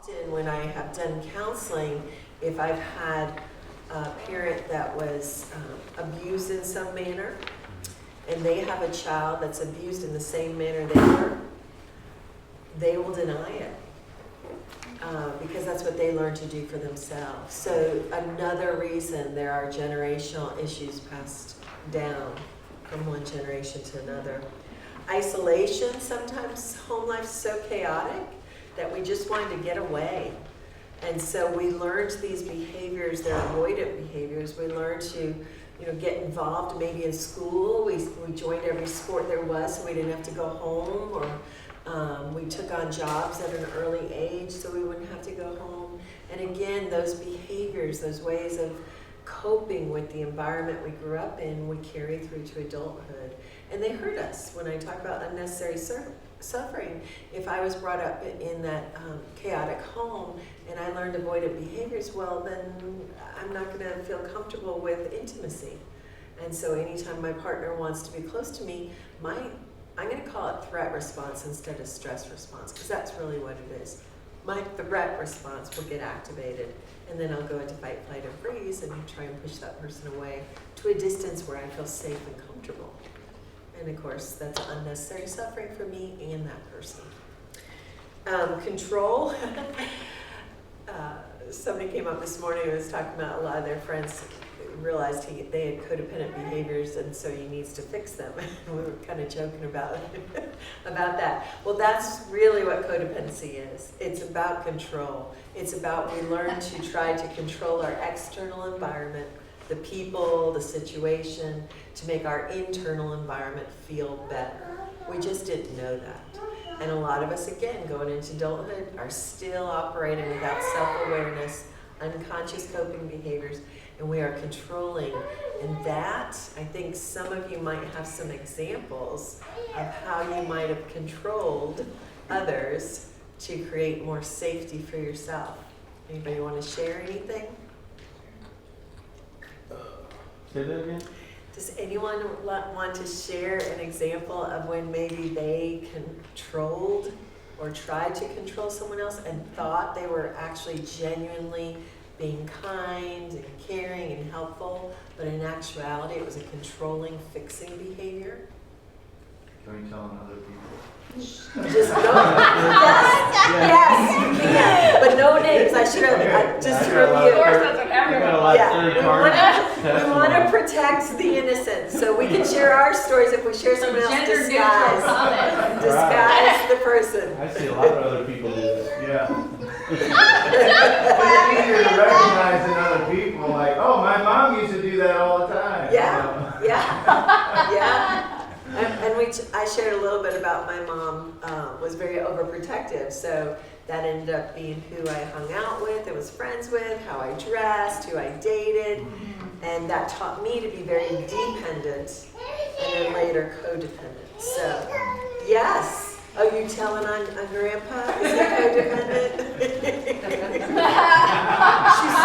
often when I have done counseling, if I've had a parent that was abused in some manner, and they have a child that's abused in the same manner they were, they will deny it. Because that's what they learn to do for themselves. So another reason there are generational issues passed down from one generation to another. Isolation, sometimes home life's so chaotic that we just wanted to get away. And so we learned these behaviors, they're avoidant behaviors. We learned to get involved maybe in school. We joined every sport there was so we didn't have to go home, or we took on jobs at an early age so we wouldn't have to go home. And again, those behaviors, those ways of coping with the environment we grew up in, we carry through to adulthood. And they hurt us. When I talk about unnecessary suffering, if I was brought up in that chaotic home and I learned avoidant behaviors, well, then I'm not going to feel comfortable with intimacy. And so anytime my partner wants to be close to me, I'm going to call it threat response instead of stress response, because that's really what it is. My threat response will get activated, and then I'll go into fight, flight, or freeze and try and push that person away to a distance where I feel safe and comfortable. And of course, that's unnecessary suffering for me and that person. Control. Somebody came up this morning and was talking about a lot of their friends realized they had codependent behaviors, and so he needs to fix them. We were kind of joking about that. Well, that's really what codependency is. It's about control. It's about we learn to try to control our external environment, the people, the situation, to make our internal environment feel better. We just didn't know that. And a lot of us, again, going into adulthood, are still operating without self-awareness, unconscious coping behaviors, and we are controlling. And that, I think some of you might have some examples of how you might have controlled others to create more safety for yourself. Anybody want to share anything? Say that again? Does anyone want to share an example of when maybe they controlled or tried to control someone else and thought they were actually genuinely being kind and caring and helpful, but in actuality it was a controlling, fixing behavior? Can we tell on other people? Just no. Yes, you can. But no names. I should have just to review. Of course, that's what everyone. Yeah, we want to protect the innocent, so we can share our stories if we share someone else. Disguise the person. I see a lot of other people do this. Yeah. It's easier to recognize in other people, like, oh, my mom used to do that all the time. Yeah, yeah. And I shared a little bit about my mom was very overprotective, so that ended up being who I hung out with, and was friends with, how I dressed, who I dated, and that taught me to be very dependent, and then later codependent. So, yes. Oh, you telling on Grandpa? Is he codependent? she's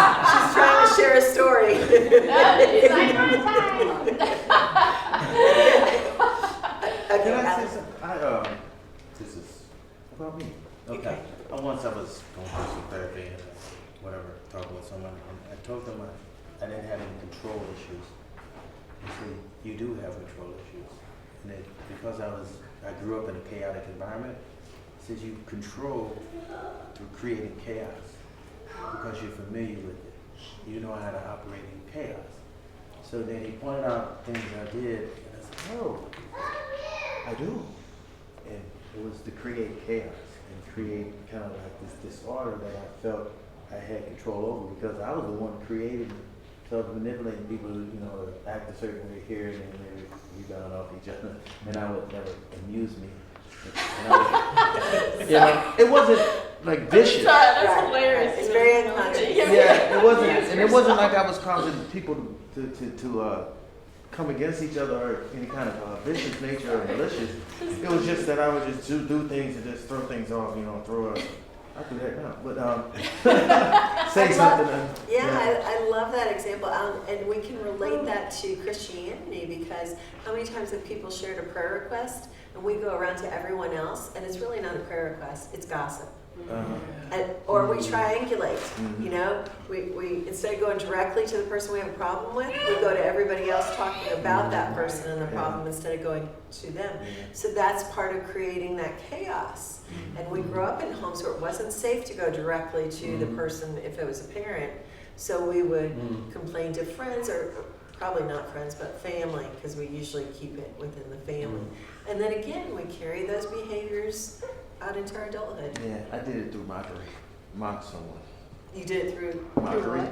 trying to share a story. It's like our time. Okay, can I say something? This is about me. Okay. Once I was going through some therapy and whatever, talking with someone, and I told them I didn't have any control issues. They said, you do have control issues. And because I grew up in a chaotic environment, it says you control through creating chaos because you're familiar with it. You know how to operate in chaos. So then he pointed out things I did, and I said, oh, I do. And it was to create chaos and create kind of like this disorder that I felt I had control over, because I was the one creating, so manipulating people, to act a certain way here, and then they rebound off each other, and I would never amuse me. And it wasn't like vicious. That's hilarious. It's very unconscious. Yeah, it wasn't, and it wasn't like I was causing people to come against each other or any kind of vicious nature or malicious. It was just that I would just do things and just throw things off, I do that now, but say something. I love that example, and we can relate that to Christianity, because how many times have people shared a prayer request and we go around to everyone else, and it's really not a prayer request, it's gossip. Uh-huh. Or we triangulate, you know, we instead of going directly to the person we have a problem with, we go to everybody else talking about that person and the problem instead of going to them. So that's part of creating that chaos. And we grew up in homes where it wasn't safe to go directly to the person if it was a parent. So we would complain to friends, or probably not friends, but family, because we usually keep it within the family. And then again, we carry those behaviors out into our adulthood. Yeah, I did it through mockery. Mock someone. You did it through Mockery. what?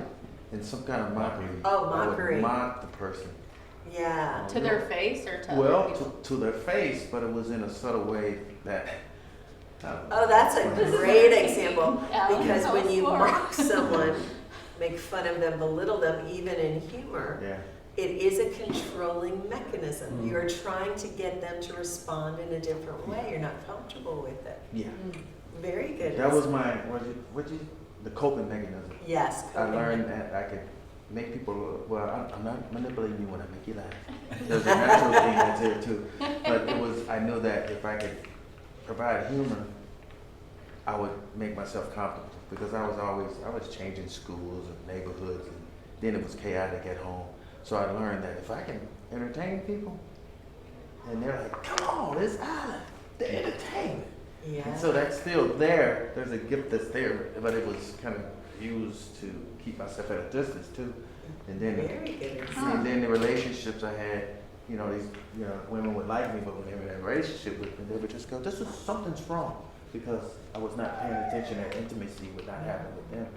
In some kind of mockery. Oh, I would mockery. mock the person. Yeah. To their face or to other Well, people? to their face, but it was in a subtle way that. Oh, that's a great example. Alan, Because tell when us you more. mock someone, make fun of them, belittle them, even in humor, Yeah. it is a controlling mechanism. You're trying to get them to respond in a different way. You're not comfortable with it. Yeah. Very good. That was my, the coping mechanism. Yes. I learned that I could make people, well, I'm not manipulating you when I make you laugh. There's a natural thing that's there too. But it was, I knew that if I could provide humor, I would make myself comfortable. Because I was changing schools and neighborhoods, and then it was chaotic at home. So I learned that if I can entertain people, and they're like, come on, it's Alan, the entertainment. Yeah. And so that's still there. There's a gift that's there, but it was kind of used to keep myself at a distance too. And then, Very good example. and then the relationships I had, you know, these, you know, women would like me, but when they were in a relationship with me, they would just go, something's wrong, because I was not paying attention. That intimacy would not happen with them.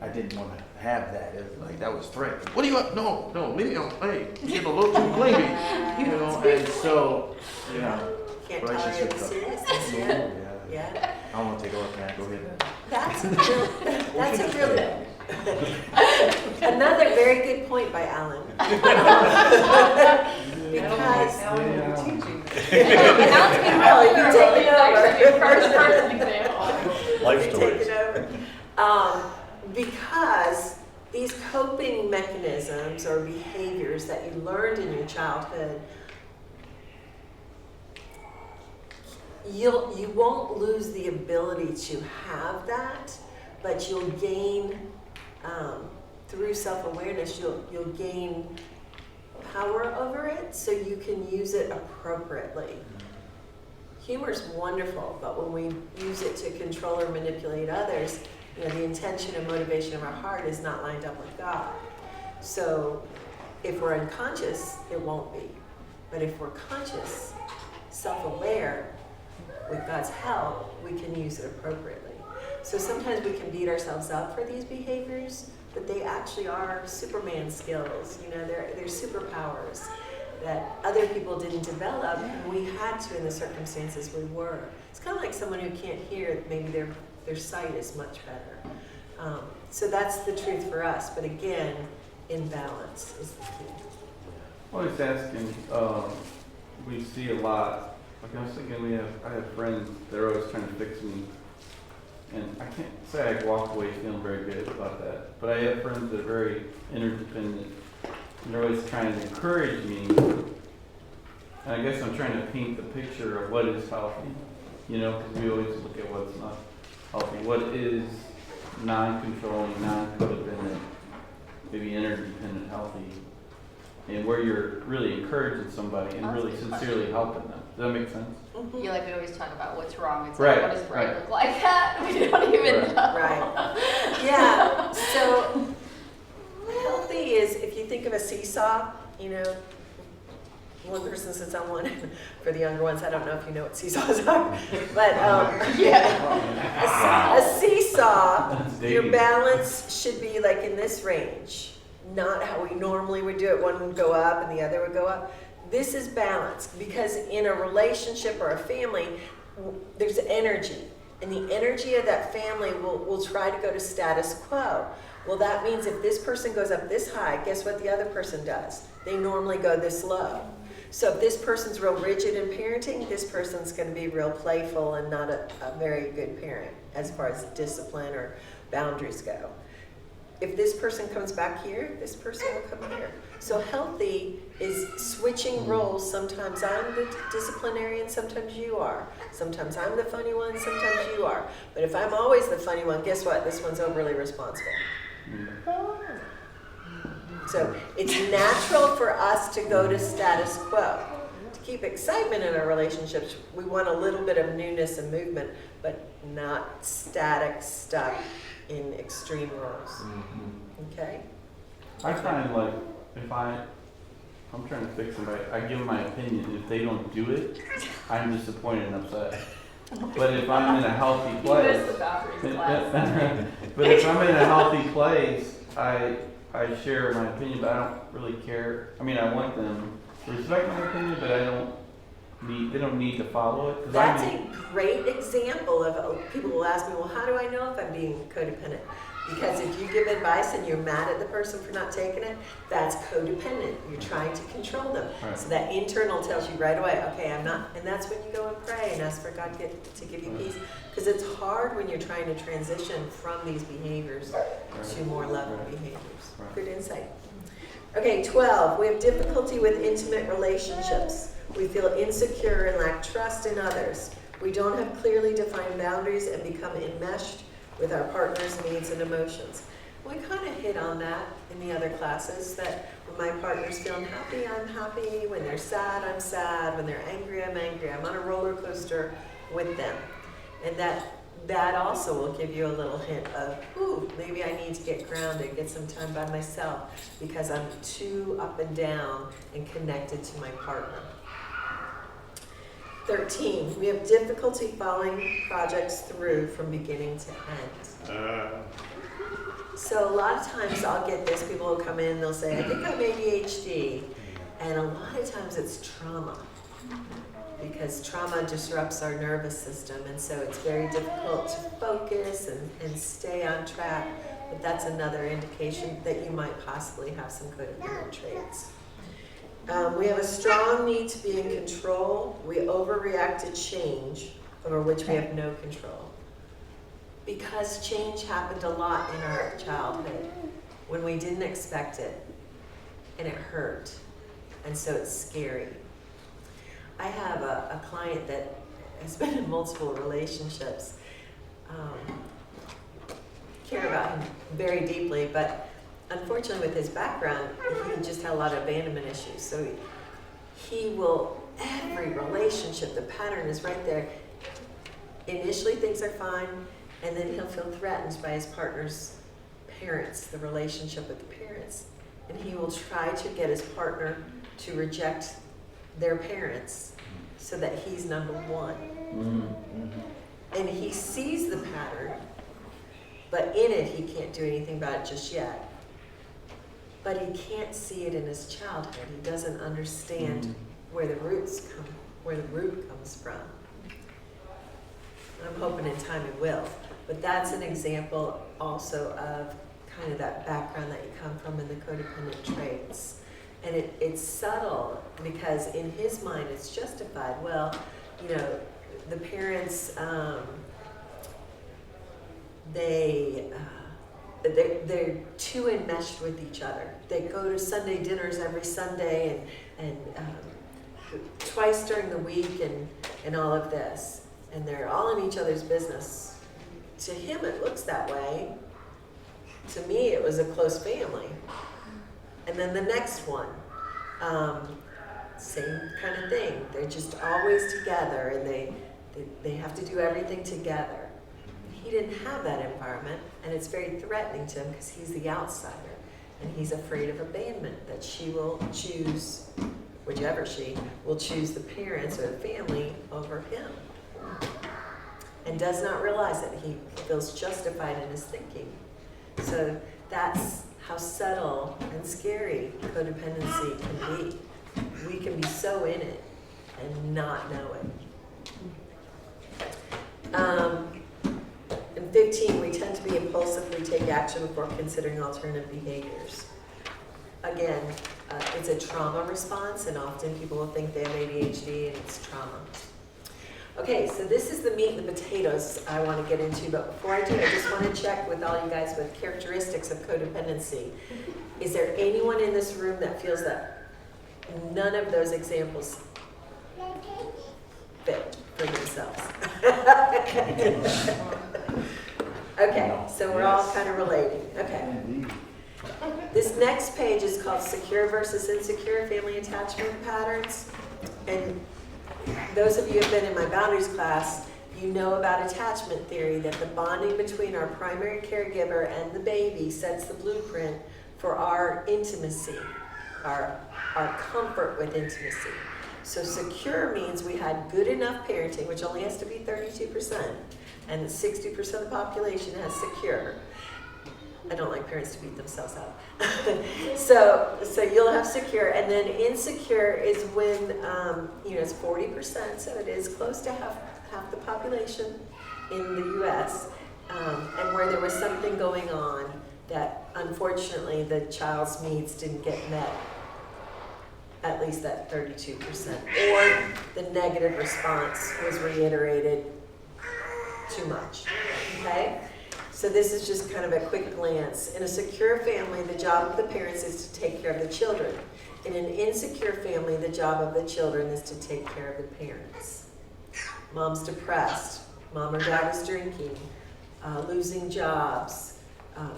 I didn't want to have that. It was like that was threatening. What are you up? No, leave me alone. Hey, you're getting a little too clingy. You know, and so, you know, Can't tolerate the relationships are- seriousness. yeah. Yeah. I don't want to take over. Can I go ahead? That's a really another very good point by Alan. Because Alan's been Really, really you good. take it He's actually over. the first person example. Life Take stories. it over. Because these coping mechanisms or behaviors that you learned in your childhood, you won't lose the ability to have that, but you'll gain through self-awareness. You'll gain power over it, so you can use it appropriately. Humor's wonderful, but when we use it to control or manipulate others, you know, the intention and motivation of our heart is not lined up with God. So if we're unconscious, it won't be. But if we're conscious, self-aware, with God's help, we can use it appropriately. So sometimes we can beat ourselves up for these behaviors, but they actually are Superman skills. You know, they're superpowers that other people didn't develop, and we had to in the circumstances we were. It's kind of like someone who can't hear, maybe their sight is much better. So that's the truth for us, but again, in balance is the key. I was asking, we see a lot, like I was thinking I have friends that are always trying to fix me, and I can't say I walk away feeling very good about that, but I have friends that are very interdependent, and they're always trying to encourage me, and I guess I'm trying to paint the picture of what is healthy, you know, because we always look at what's not healthy. What is non-controlling, non-codependent, maybe interdependent healthy, and where you're really encouraging somebody and really sincerely helping them. Does that make sense? I feel like we always talk about what's wrong. It's Right, like, what does right right. look like? We don't even Right. know. Right. Yeah. So healthy is, if you think of a seesaw, you know, one person sits on one. For the younger ones, I don't know if you know what seesaws are, but Yeah. a seesaw, That's your dating. balance should be like in this range, not how we normally would do it. One would go up and the other would go up. This is balance, because in a relationship or a family, there's energy. And the energy of that family will try to go to status quo. Well, that means if this person goes up this high, guess what the other person does? They normally go this low. So if this person's real rigid in parenting, this person's going to be real playful and not a very good parent as far as discipline or boundaries go. if this person comes back here, this person will come here. So healthy is switching roles. Sometimes I'm the disciplinarian, sometimes you are. Sometimes I'm the funny one, sometimes you are. But if I'm always the funny one, guess what? This one's overly responsible. So it's natural for us to go to status quo. To keep excitement in our relationships, we want a little bit of newness and movement, but not static, stuck in extreme roles. Okay? I find like if I'm trying to fix somebody, I give them my opinion. If they don't do it, I'm disappointed and upset. But if I'm in a healthy You place, missed the boundaries class. but if I'm in a healthy place, I share my opinion, but I don't really care. I mean, I want them to respect my opinion, but they don't need to follow it. 'Cause That's a great example of people will ask me, well, how do I know if I'm being codependent? Because if you give advice and you're mad at the person for not taking it, that's codependent. You're trying to control them. Right. So that internal tells you right away, okay, I'm not, and that's when you go and pray and ask for God to give you Right. peace. Because it's hard when you're trying to transition from these behaviors to more level Right. behaviors. Right. Good insight. Okay, 12, we have difficulty with intimate relationships. We feel insecure and lack trust in others. We don't have clearly defined boundaries and become enmeshed with our partner's needs and emotions. We kind of hit on that in the other classes, that when my partner's feeling happy, I'm happy. When they're sad, I'm sad. When they're angry, I'm angry. I'm on a roller coaster with them. And that also will give you a little hint of, ooh, maybe I need to get grounded, get some time by myself, because I'm too up and down and connected to my partner. 13, we have difficulty following projects through from beginning to end. So a lot of times I'll get this, people will come in, they'll say, I think I'm ADHD. And a lot of times it's trauma, because trauma disrupts our nervous system, and so it's very difficult to focus and stay on track. But that's another indication that you might possibly have some codependent traits. We have a strong need to be in control. We overreact to change over which we have no control. Because change happened a lot in our childhood when we didn't expect it, and it hurt, and so it's scary. I have a client that has been in multiple relationships. Care about him very deeply, but unfortunately with his background, he just had a lot of abandonment issues. So he will, every relationship, the pattern is right there. Initially things are fine, and then he'll feel threatened by his partner's parents, the relationship with the parents. And he will try to get his partner to reject their parents so that he's number one. And he sees the pattern, but in it he can't do anything about it just yet. But he can't see it in his childhood. He doesn't understand where the root comes from. I'm hoping in time it will. But that's an example also of kind of that background that you come from in the codependent traits. And it's subtle, because in his mind it's justified. Well, you know, the parents, they're too enmeshed with each other. They go to Sunday dinners every Sunday and twice during the week and all of this. And they're all in each other's business. To him it looks that way. To me it was a close family. And then the next one, same kind of thing. They're just always together, and they have to do everything together. He didn't have that environment, and it's very threatening to him because he's the outsider, and he's afraid of abandonment, that she will choose, whichever she will choose the parents or the family over him, and does not realize that he feels justified in his thinking. So that's how subtle and scary codependency can be. We can be so in it and not know it. In 15, we tend to be impulsively take action before considering alternative behaviors. Again, it's a trauma response, and often people will think they have ADHD and it's trauma. Okay, so this is the meat and the potatoes I want to get into, but before I do, I just want to check with all you guys with characteristics of codependency. Is there anyone in this room that feels that none of those examples fit for themselves? Okay, so we're all kind of relating. Okay. This next page is called Secure versus Insecure Family Attachment Patterns. And those of you who have been in my boundaries class, you know about attachment theory, that the bonding between our primary caregiver and the baby sets the blueprint for our intimacy, our comfort with intimacy. So secure means we had good enough parenting, which only has to be 32%, and 60% of the population has secure. I don't like parents to beat themselves up. So you'll have secure, and then insecure is when, it's 40%, so it is close to half the population in the US, and where there was something going on that unfortunately the child's needs didn't get met, at least that 32%, or the negative response was reiterated too much, okay? So this is just kind of a quick glance. In a secure family, the job of the parents is to take care of the children. In an insecure family, the job of the children is to take care of the parents. Mom's depressed, mom or dad is drinking, losing jobs,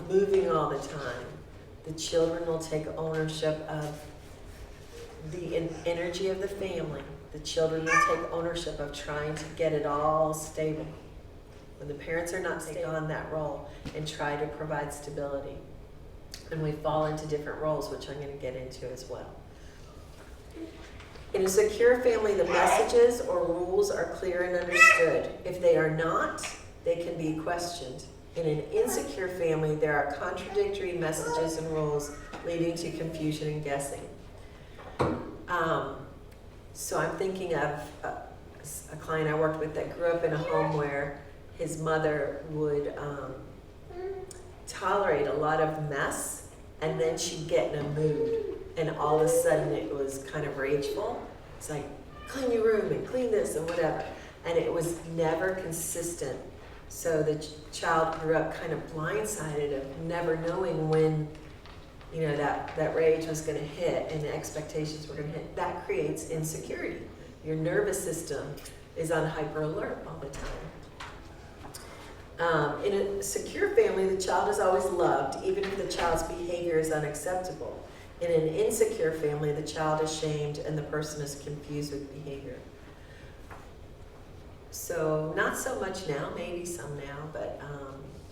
moving all the time. The children will take ownership of the energy of the family. The children will take ownership of trying to get it all stable. When the parents are not taking on that role and try to provide stability. And we fall into different roles, which I'm going to get into as well. In a secure family, the messages or rules are clear and understood. If they are not, they can be questioned. In an insecure family, there are contradictory messages and rules leading to confusion and guessing. So I'm thinking of a client I worked with that grew up in a home where his mother would tolerate a lot of mess, and then she'd get in a mood, and all of a sudden it was kind of rageful. It's like, clean your room and clean this and whatever. And it was never consistent. So the child grew up kind of blindsided of never knowing when, that rage was going to hit and the expectations were going to hit. That creates insecurity. Your nervous system is on hyper alert all the time. In a secure family, the child is always loved, even if the child's behavior is unacceptable. In an insecure family, the child is shamed and the person is confused with behavior. So not so much now, maybe some now, but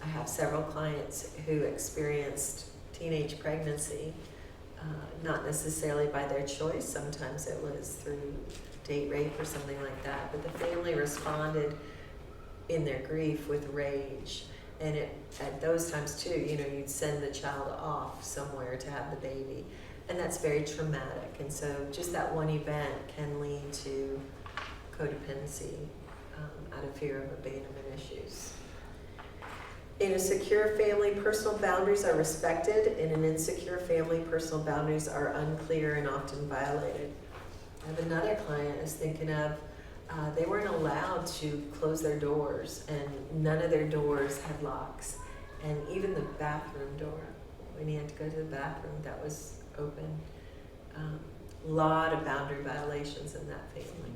I have several clients who experienced teenage pregnancy, not necessarily by their choice. Sometimes it was through date rape or something like that, but the family responded in their grief with rage. And at those times too, you'd send the child off somewhere to have the baby. And that's very traumatic. And so just that one event can lead to codependency out of fear of abandonment issues. In a secure family, personal boundaries are respected. In an insecure family, personal boundaries are unclear and often violated. I have another client I was thinking of. They weren't allowed to close their doors, and none of their doors had locks. And even the bathroom door, when he had to go to the bathroom, that was open. A lot of boundary violations in that family.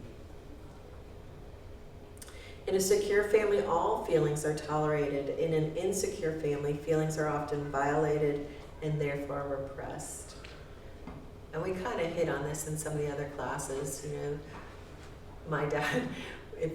In a secure family, all feelings are tolerated. In an insecure family, feelings are often violated and therefore repressed. And we kind of hit on this in some of the other classes, My dad, if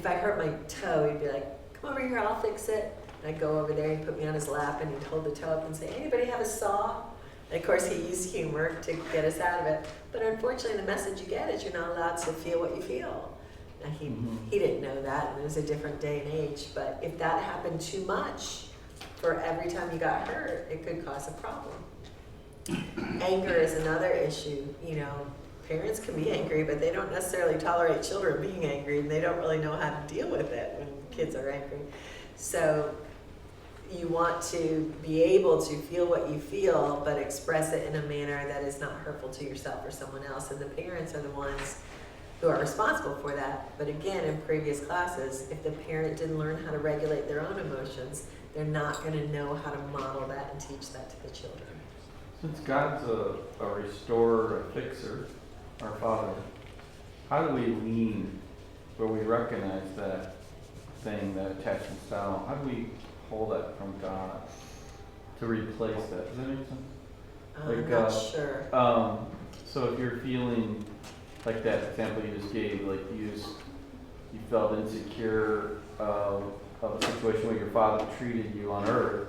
I hurt my toe, he'd be like, come over here, I'll fix it. And I'd go over there, he'd put me on his lap, and he'd hold the toe up and say, anybody have a saw? And of course, he used humor to get us out of it. But unfortunately, the message you get is you're not allowed to feel what you feel. Now, he didn't know that, and it was a different day and age. But if that happened too much for every time you got hurt, it could cause a problem. Anger is another issue, Parents can be angry, but they don't necessarily tolerate children being angry, and they don't really know how to deal with it when kids are angry. So you want to be able to feel what you feel, but express it in a manner that is not hurtful to yourself or someone else. And the parents are the ones who are responsible for that. But again, in previous classes, if the parent didn't learn how to regulate their own emotions, they're not going to know how to model that and teach that to the children. Since God's a restorer, a fixer, our Father, how do we lean where we recognize that thing, that attachment style? How do we pull that from God to replace that? Does that make sense? I'm not sure. So if you're feeling like that example you just gave, like you felt insecure of a situation where your father treated you on earth,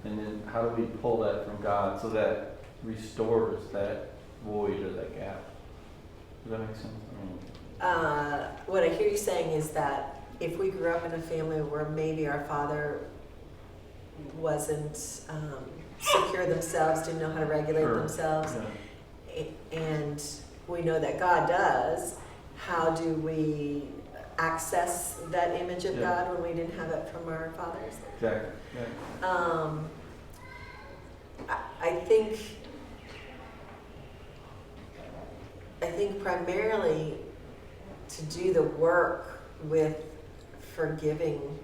and then how do we pull that from God so that restores that void or that gap? Does that make sense? What I hear you saying is that if we grew up in a family where maybe our father wasn't secure themselves, didn't know how to regulate themselves, and we know that God does, how do we access that image of God when we didn't have it from our fathers? Exactly. I think primarily to do the work with forgiving,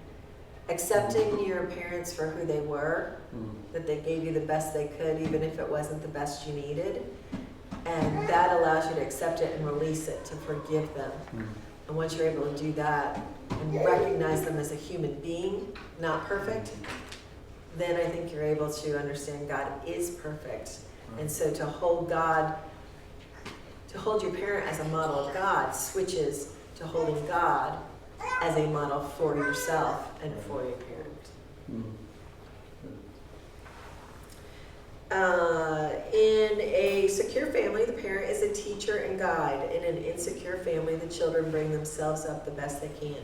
accepting your parents for who they were, that they gave you the best they could, even if it wasn't the best you needed. And that allows you to accept it and release it, to forgive them. And once you're able to do that and recognize them as a human being, not perfect, then I think you're able to understand God is perfect. And so to hold your parent as a model of God switches to holding God as a model for yourself and for your parent. In a secure family, the parent is a teacher and guide. In an insecure family, the children bring themselves up the best they can.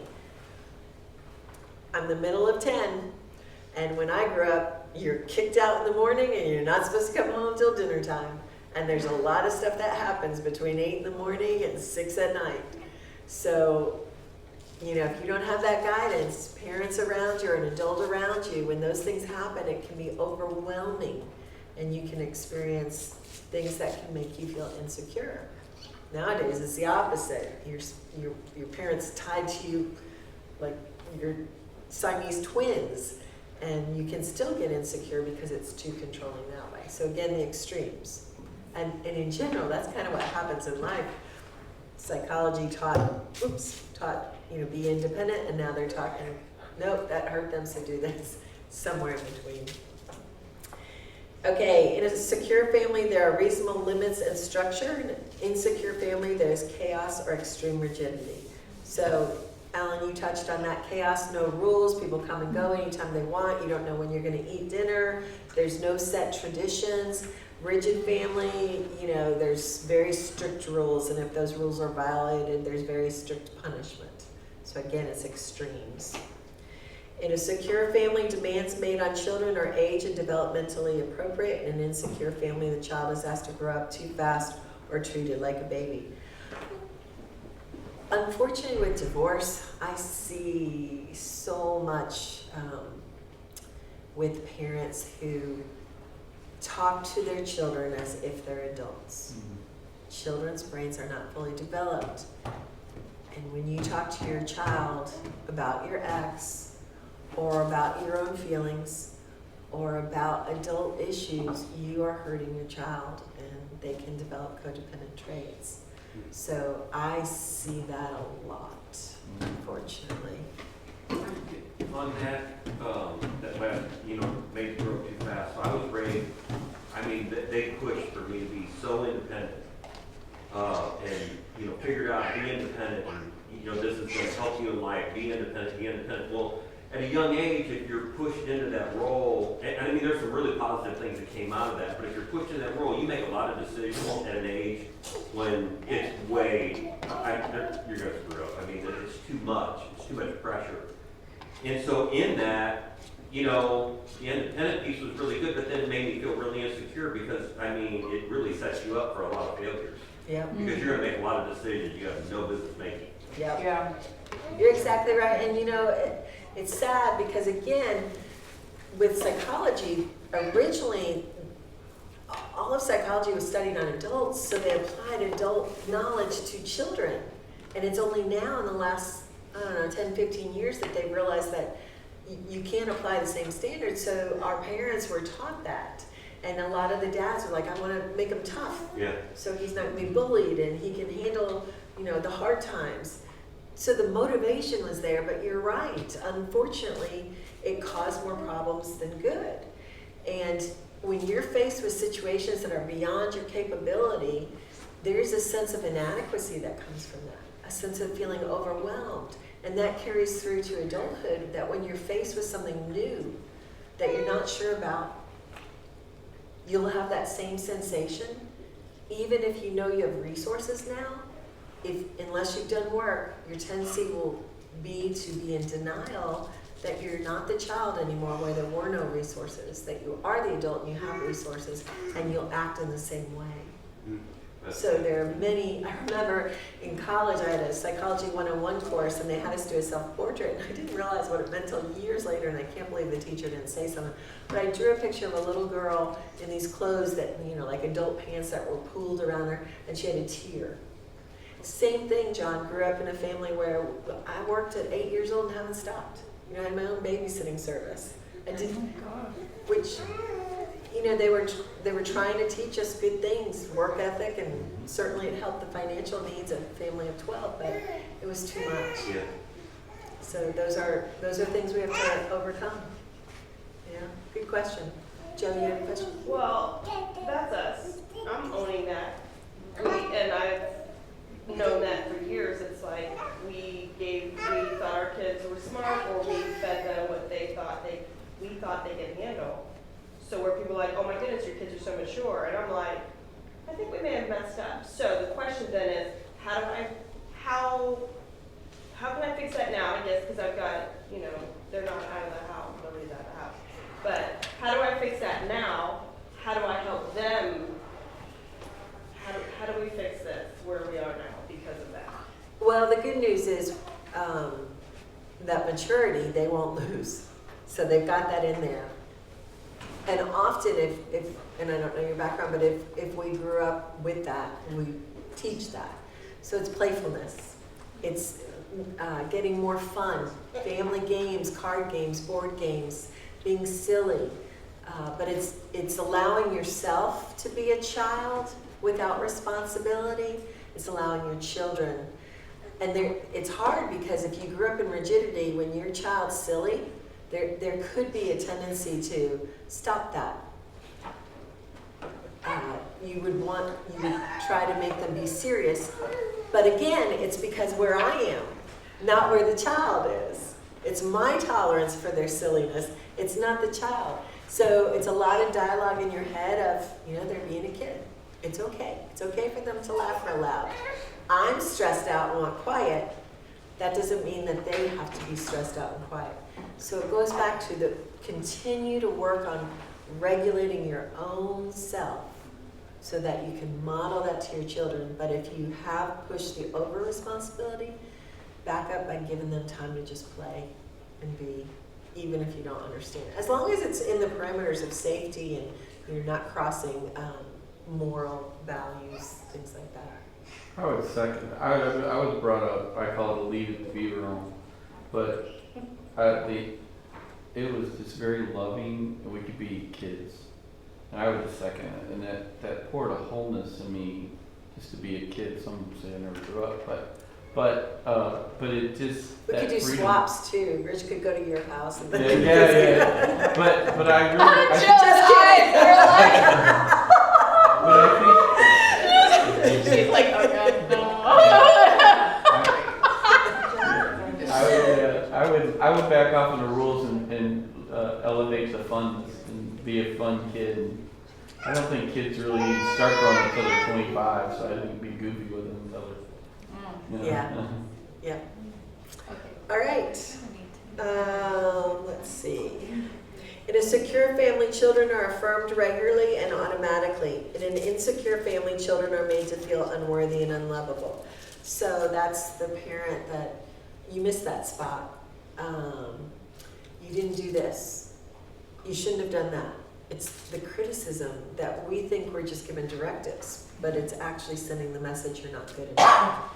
I'm the middle of 10, and when I grew up, you're kicked out in the morning and you're not supposed to come home till dinner time. And there's a lot of stuff that happens between 8 in the morning and 6 at night. So, if you don't have that guidance, parents around you or an adult around you, when those things happen, it can be overwhelming. And you can experience things that can make you feel insecure. Nowadays, it's the opposite. Your parents tied to you like your Siamese twins, and you can still get insecure because it's too controlling that way. So again, the extremes. And in general, that's kind of what happens in life. Psychology taught, be independent, and now they're talking, nope, that hurt them, so do this. Somewhere in between. Okay, in a secure family, there are reasonable limits and structure. In an insecure family, there's chaos or extreme rigidity. So, Alan, you touched on that chaos, no rules, people come and go anytime they want, you don't know when you're going to eat dinner, there's no set traditions. Rigid family, there's very strict rules, and if those rules are violated, there's very strict punishment. So again, it's extremes. In a secure family, demands made on children are age and developmentally appropriate. In an insecure family, the child is asked to grow up too fast or treated like a baby. Unfortunately, with divorce, I see so much with parents who talk to their children as if they're adults. Children's brains are not fully developed. And when you talk to your child about your ex, or about your own feelings, or about adult issues, you are hurting your child, and they can develop codependent traits. So I see that a lot, unfortunately. On that last, made grow too fast. So I was raised, they pushed for me to be so independent, and, figured out, be independent, and, this is going to help you in life, be independent. Well, at a young age, if you're pushed into that role, and there's some really positive things that came out of that, but if you're pushed into that role, you make a lot of decisions at an age when it's you're going to screw up. It's too much pressure. And so in that, the independent piece was really good, but then it made me feel really insecure because, it really sets you up for a lot of failures. Yeah. Because you're going to make a lot of decisions you have no business making. Yeah. You're exactly right. And it's sad because, again, with psychology, originally, all of psychology was studied on adults, so they applied adult knowledge to children. And it's only now in the last, I don't know, 10, 15 years that they realized that you can't apply the same standards. So our parents were taught that. And a lot of the dads were like, I want to make him tough. Yeah. So he's not going to be bullied and he can handle, the hard times. So the motivation was there, but you're right. Unfortunately, it caused more problems than good. And when you're faced with situations that are beyond your capability, there's a sense of inadequacy that comes from that, a sense of feeling overwhelmed. And that carries through to adulthood, that when you're faced with something new that you're not sure about, you'll have that same sensation, even if you know you have resources now. Unless you've done work, your tendency will be to be in denial that you're not the child anymore where there were no resources, that you are the adult and you have resources, and you'll act in the same way. So there are many. I remember in college I had a Psychology 101 course and they had us do a self-portrait, and I didn't realize what it meant until years later, and I can't believe the teacher didn't say something. But I drew a picture of a little girl in these clothes that, like adult pants that were pooled around her, and she had a tear. Same thing, John. Grew up in a family where I worked at 8 years old and haven't stopped. I had my own babysitting service. I did, which, they were trying to teach us good things, work ethic, and certainly it helped the financial needs of a family of 12, but it was too much. Yeah. So those are things we have to overcome. Yeah, good question. Joe, you have a question? Well, that's us. I'm owning that. And I've known that for years. It's like we thought our kids were smart, or we fed them what we thought they could handle. So where people are like, oh my goodness, your kids are so mature. And I'm like, I think we may have messed up. So the question then is, how can I fix that now? I guess because I've got, they're not out of the house, nobody's out of the house. But how do I fix that now? How do I help them? How do we fix this where we are now because of that? Well, the good news is that maturity they won't lose. So they've got that in there. And often if and I don't know your background, but if we grew up with that, we teach that. So it's playfulness. It's getting more fun. Family games, card games, board games, being silly. But it's allowing yourself to be a child without responsibility. It's allowing your children. And it's hard because if you grew up in rigidity, when your child's silly, there could be a tendency to stop that. You would try to make them be serious. But again, it's because where I am, not where the child is. It's my tolerance for their silliness. It's not the child. So it's a lot of dialogue in your head of, they're being a kid. It's okay. It's okay for them to laugh real loud. I'm stressed out and want quiet. That doesn't mean that they have to be stressed out and quiet. So it goes back to continue to work on regulating your own self so that you can model that to your children. But if you have pushed the over responsibility, back up by giving them time to just play and be, even if you don't understand. As long as it's in the parameters of safety and you're not crossing moral values, things like that. I would second. I was brought up, I call it a leave at the beaver home, but it was just very loving, and we could be kids. And I would second it, and that poured a wholeness in me just to be a kid. Some say I never grew up, but it just We that could do freedom. swaps too. Rich could go to your house and then Yeah. But I really, She's like, oh god, no. I would back off on the rules and elevate the fun and be a fun kid. And I don't think kids really need to start growing up until they're 25, so I think be goofy with them until they're, Yeah. Yeah. All right. Let's see. In a secure family, children are affirmed regularly and automatically. In an insecure family, children are made to feel unworthy and unlovable. So that's the parent that you missed that spot. You didn't do this. You shouldn't have done that. It's the criticism that we think we're just given directives, but it's actually sending the message you're not good enough.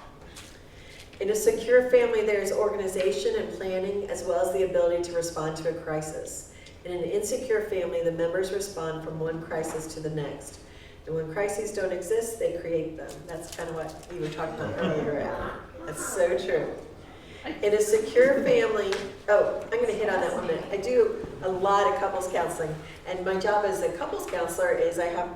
In a secure family, there is organization and planning, as well as the ability to respond to a crisis. In an insecure family, the members respond from one crisis to the next. And when crises don't exist, they create them. That's kind of what you were talking about earlier, Alan. That's so true. In a secure family, I'm going to hit on that one minute. I do a lot of couples counseling, and my job as a couples counselor is I have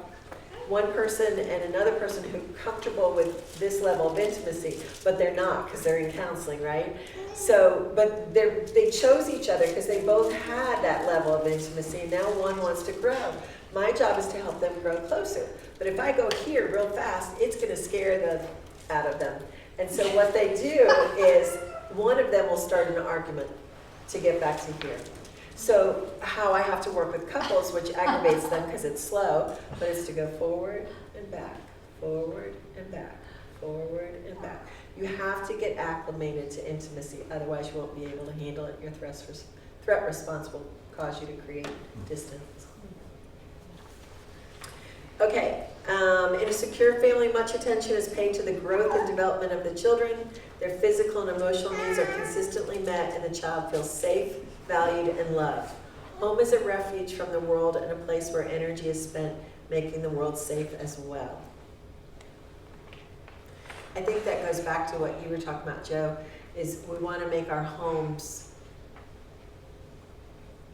one person and another person who's comfortable with this level of intimacy, but they're not because they're in counseling, right? So, but they chose each other because they both had that level of intimacy, and now one wants to grow. My job is to help them grow closer. But if I go here real fast, it's going to scare the out of them. And so what they do is one of them will start an argument to get back to here. So how I have to work with couples, which aggravates them because it's slow, but it's to go forward and back, forward and back, forward and back. You have to get acclimated to intimacy, otherwise you won't be able to handle it. Your threat response will cause you to create distance. Okay, in a secure family, much attention is paid to the growth and development of the children. Their physical and emotional needs are consistently met, and the child feels safe, valued, and loved. Home is a refuge from the world and a place where energy is spent making the world safe as well. I think that goes back to what you were talking about, Joe, is we want to make our homes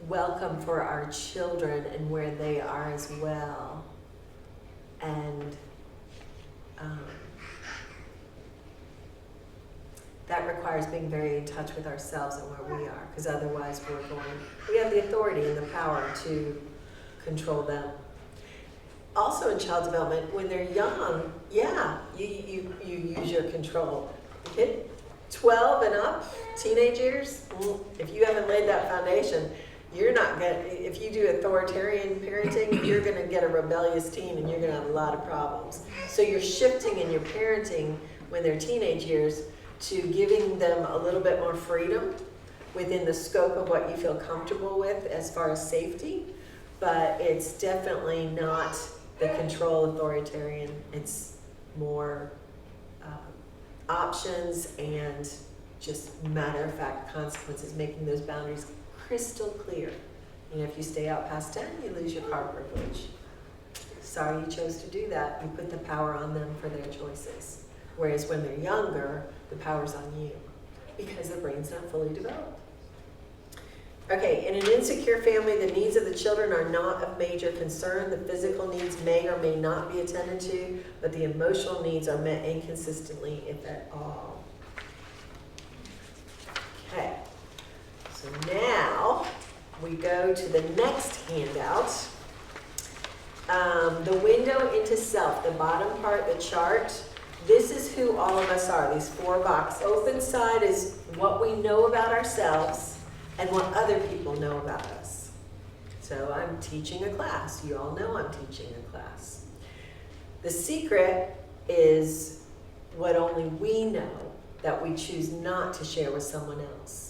welcome for our children and where they are as well. And that requires being very in touch with ourselves and where we are, because otherwise we have the authority and the power to control them. Also in child development, when they're young, yeah, you use your control. Hit 12 and up, teenage years, if you haven't laid that foundation, you're not going to, if you do authoritarian parenting, you're going to get a rebellious teen and you're going to have a lot of problems. So you're shifting in your parenting when they're teenage years to giving them a little bit more freedom within the scope of what you feel comfortable with as far as safety, but it's definitely not the control authoritarian. It's more options and just matter-of-fact consequences, making those boundaries crystal clear. If you stay out past 10, you lose your car privilege. Sorry you chose to do that. You put the power on them for their choices. Whereas when they're younger, the power's on you because the brain's not fully developed. Okay, in an insecure family, the needs of the children are not of major concern. The physical needs may or may not be attended to, but the emotional needs are met inconsistently, if at all. Okay. So now we go to the next handout. The window into self, the bottom part, the chart. This is who all of us are, these 4 boxes. Open side is what we know about ourselves and what other people know about us. So I'm teaching a class. You all know I'm teaching a class. The secret is what only we know that we choose not to share with someone else.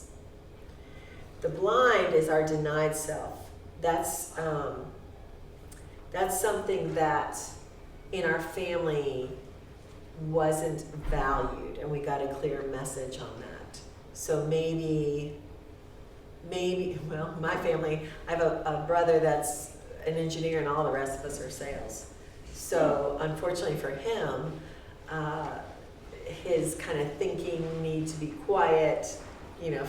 The blind is our denied self. That's something that in our family wasn't valued, and we got a clear message on that. So maybe, well, my family, I have a brother that's an engineer and all the rest of us are sales. So unfortunately for him, his kind of thinking need to be quiet.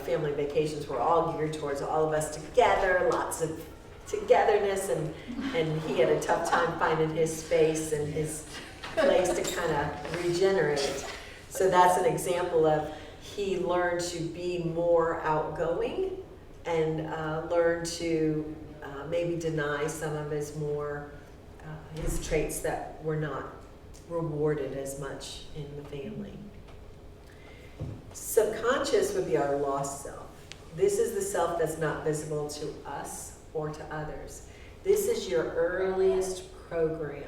Family vacations were all geared towards all of us together, lots of togetherness, and he had a tough time finding his space and his place to kind of regenerate. So that's an example of he learned to be more outgoing and learned to maybe deny some of his his traits that were not rewarded as much in the family. Subconscious would be our lost self. This is the self that's not visible to us or to others. This is your earliest program,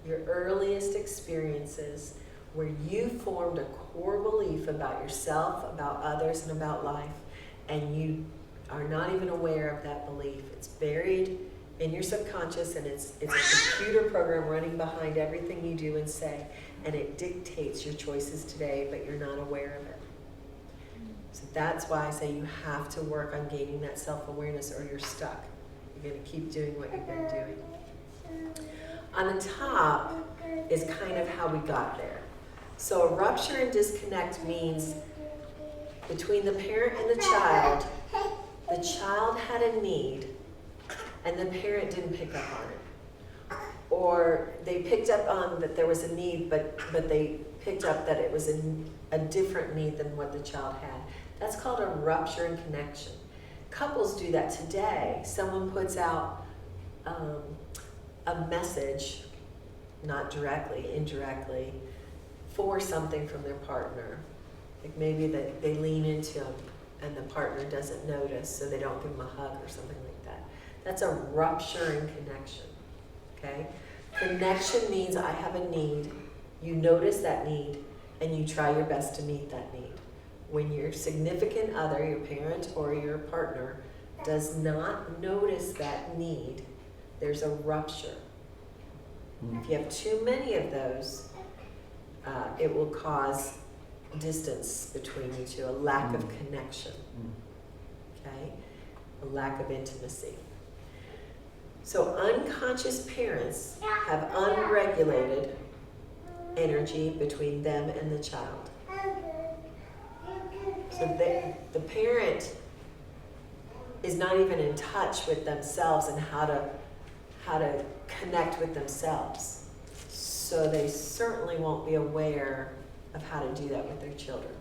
your earliest experiences where you formed a core belief about yourself, about others, and about life, and you are not even aware of that belief. It's buried in your subconscious, and it's a computer program running behind everything you do and say, and it dictates your choices today, but you're not aware of it. So that's why I say you have to work on gaining that self-awareness or you're stuck. You're going to keep doing what you've been doing. On the top is kind of how we got there. So a rupture and disconnect means between the parent and the child had a need and the parent didn't pick up on it. Or they picked up on that there was a need, but they picked up that it was a different need than what the child had. That's called a rupture in connection. Couples do that today. Someone puts out a message, not directly, indirectly, for something from their partner. Like maybe they lean into them and the partner doesn't notice, so they don't give them a hug or something like that. That's a rupture in connection, okay? Connection means I have a need, you notice that need, and you try your best to meet that need. When your significant other, your parent or your partner, does not notice that need, there's a rupture. If you have too many of those, it will cause distance between you two, a lack of connection, okay? A lack of intimacy. So unconscious parents have unregulated energy between them and the child. So the parent is not even in touch with themselves and how to connect with themselves. So they certainly won't be aware of how to do that with their children.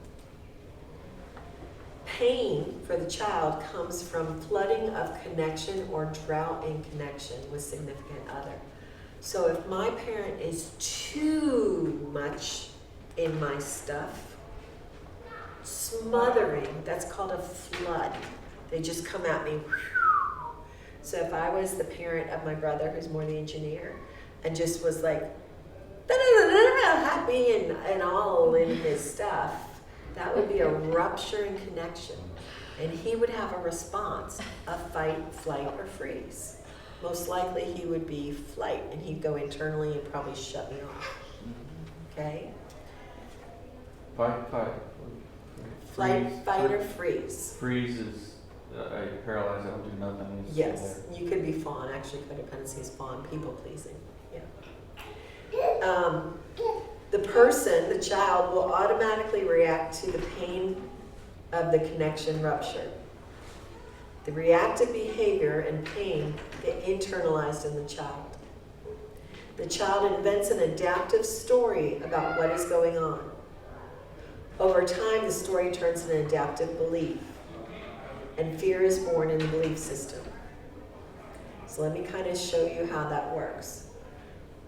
Pain for the child comes from flooding of connection or drought in connection with significant other. So if my parent is too much in my stuff, smothering, that's called a flood. They just come at me. So if I was the parent of my brother, who's more the engineer, and just was like, happy and all in his stuff, that would be a rupture in connection. And he would have a response of fight, flight, or freeze. Most likely he would be flight, and he'd go internally and probably shut me off. Okay? Fight. Flight, fight, or freeze. Freeze is, I paralyzed, I don't do nothing. Just Yes, sit you could be fawn. Actually, codependency is fawn, people pleasing. Yeah. The person, the child, will automatically react to the pain of the connection rupture. The reactive behavior and pain get internalized in the child. The child invents an adaptive story about what is going on. Over time, the story turns into an adaptive belief, and fear is born in the belief system. So let me kind of show you how that works.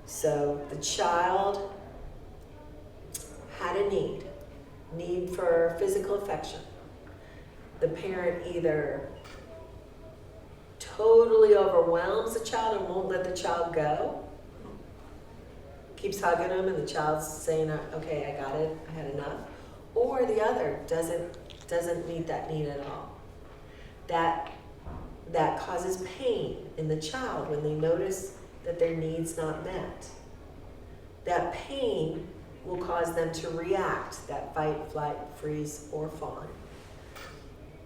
So the child had a need for physical affection. The parent either totally overwhelms the child and won't let the child go, keeps hugging him and the child's saying, okay, I got it, I had enough, or the other doesn't meet that need at all. That causes pain in the child when they notice that their need's not met. That pain will cause them to react, that fight, flight, freeze, or fawn.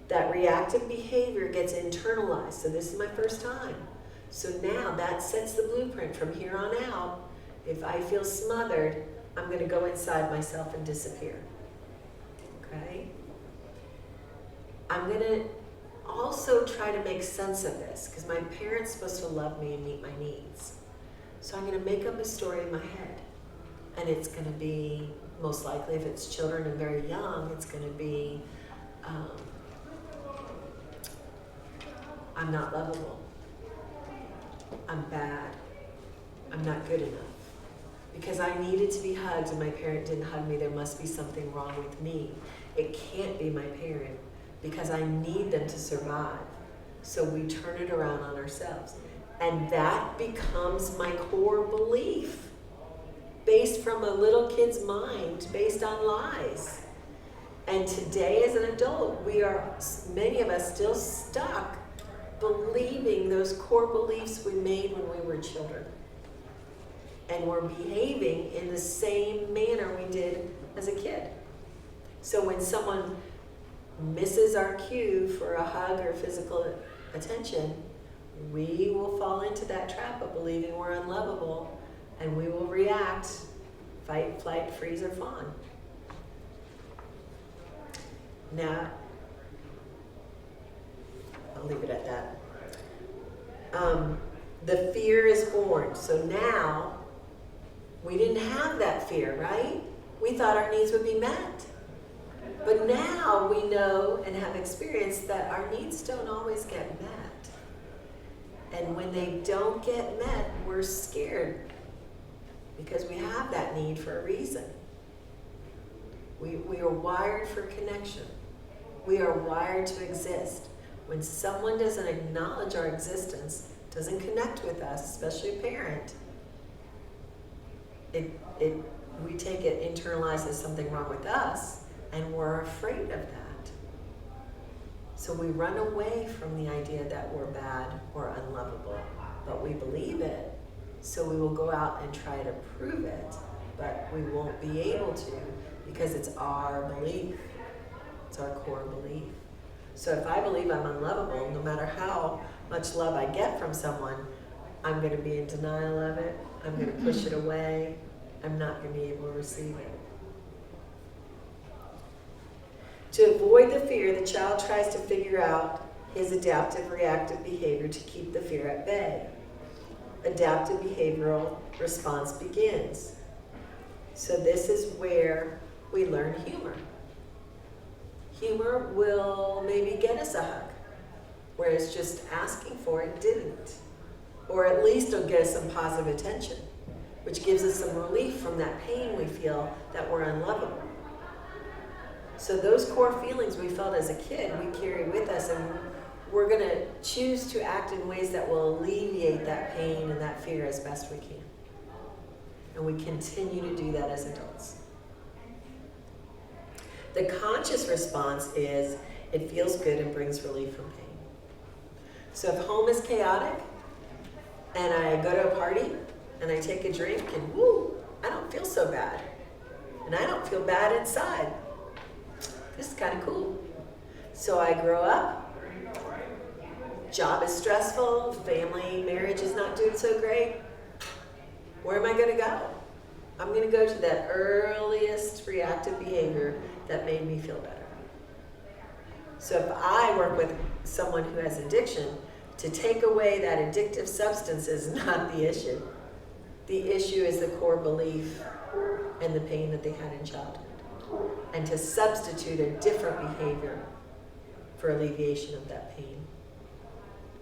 That reactive behavior gets internalized. So this is my first time. So now that sets the blueprint from here on out. If I feel smothered, I'm going to go inside myself and disappear. Okay? I'm going to also try to make sense of this because my parent's supposed to love me and meet my needs. So I'm going to make up a story in my head. And it's going to be, most likely if it's children and very young, it's going to be, I'm not lovable. I'm bad. I'm not good enough. Because I needed to be hugged and my parent didn't hug me, there must be something wrong with me. It can't be my parent because I need them to survive. So we turn it around on ourselves. And that becomes my core belief. Based from a little kid's mind, based on lies. And today as an adult, many of us still stuck believing those core beliefs we made when we were children. And we're behaving in the same manner we did as a kid. So when someone misses our cue for a hug or physical attention, we will fall into that trap of believing we're unlovable, and we will react, fight, flight, freeze, or fawn. Now, I'll leave it at that. The fear is born. So now, we didn't have that fear, right? We thought our needs would be met. But now we know and have experienced that our needs don't always get met. And when they don't get met, we're scared because we have that need for a reason. We are wired for connection. We are wired to exist. When someone doesn't acknowledge our existence, doesn't connect with us, especially a parent, we take it, internalize as something wrong with us, and we're afraid of that. So we run away from the idea that we're bad or unlovable, but we believe it, so we will go out and try to prove it, but we won't be able to because it's our belief. It's our core belief. So if I believe I'm unlovable, no matter how much love I get from someone, I'm going to be in denial of it. I'm going to push it away. I'm not going to be able to receive it. To avoid the fear, the child tries to figure out his adaptive reactive behavior to keep the fear at bay. Adaptive behavioral response begins. So this is where we learn humor. Humor will maybe get us a hug, whereas just asking for it didn't. Or at least it'll get us some positive attention, which gives us some relief from that pain we feel that we're unlovable. So those core feelings we felt as a kid, we carry with us, and we're going to choose to act in ways that will alleviate that pain and that fear as best we can. And we continue to do that as adults. The conscious response is, it feels good and brings relief from pain. So if home is chaotic, and I go to a party, and I take a drink, and woo, I don't feel so bad. And I don't feel bad inside. This is kind of cool. So I grow up, job is stressful, family, marriage is not doing so great. Where am I going to go? I'm going to go to that earliest reactive behavior that made me feel better. So if I work with someone who has addiction, to take away that addictive substance is not the issue. The issue is the core belief and the pain that they had in childhood. And to substitute a different behavior for alleviation of that pain.